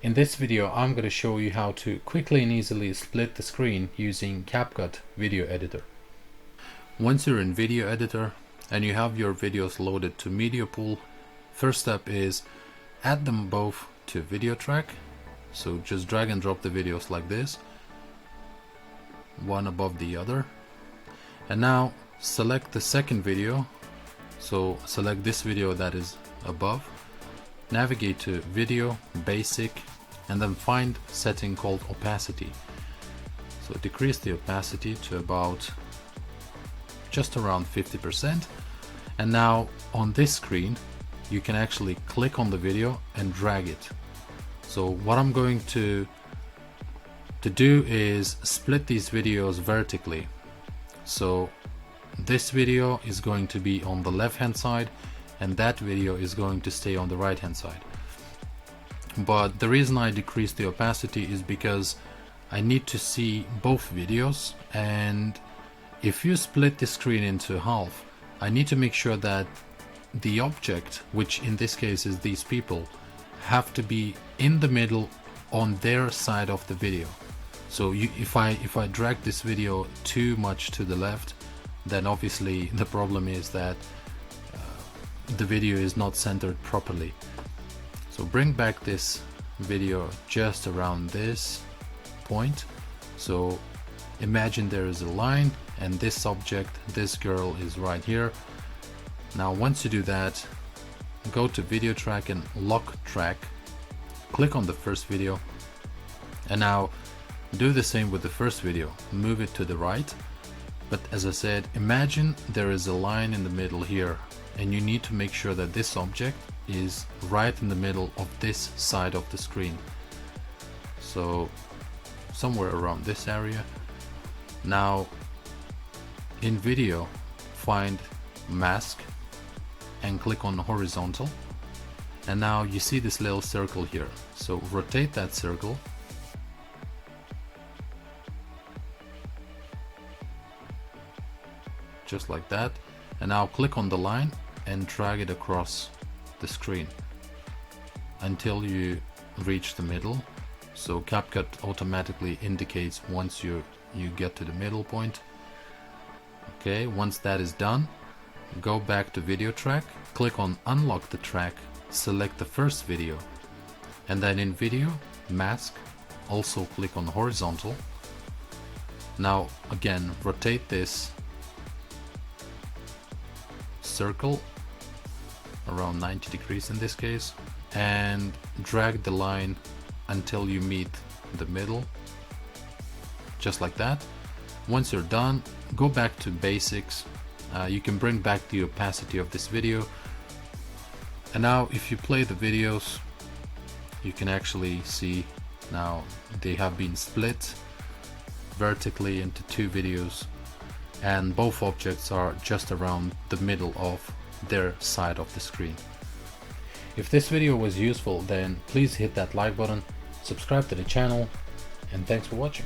In this video, I'm going to show you how to quickly and easily split the screen using CapCut video editor. Once you're in video editor and you have your videos loaded to media pool, first step is add them both to video track. So just drag and drop the videos like this, one above the other. And now select the second video. So select this video that is above. Navigate to video, basic, and then find setting called opacity. So decrease the opacity to about just around 50%. And now on this screen, you can actually click on the video and drag it. So what I'm going to do is split these videos vertically. So this video is going to be on the left hand side and that video is going to stay on the right hand side. But the reason I decreased the opacity is because I need to see both videos, and if you split the screen into half, I need to make sure that the object, which in this case is these people, have to be in the middle on their side of the video. So if I drag this video too much to the left, then obviously the problem is that the video is not centered properly. So bring back this video just around this point. So imagine there is a line and this object, this girl, is right here. Now once you do that, go to video track and lock track, click on the first video, and now do the same with the first video. Move it to the right, but as I said, imagine there is a line in the middle here, and you need to make sure that this object is right in the middle of this side of the screen. So somewhere around this area. Now in video, find mask and click on horizontal, and now you see this little circle here. So rotate that circle just like that, and now click on the line and drag it across the screen until you reach the middle. So CapCut automatically indicates once you get to the middle point. Okay, once that is done, go back to video track, click on unlock the track, select the first video, and then in video, mask, also click on horizontal. Now again, rotate this circle around 90 degrees in this case, and drag the line until you meet the middle, just like that. Once you're done, go back to basics. You can bring back the opacity of this video, and now if you play the videos, you can actually see now they have been split vertically into two videos, and both objects are just around the middle of their side of the screen. If this video was useful, then please hit that like button, subscribe to the channel, and thanks for watching.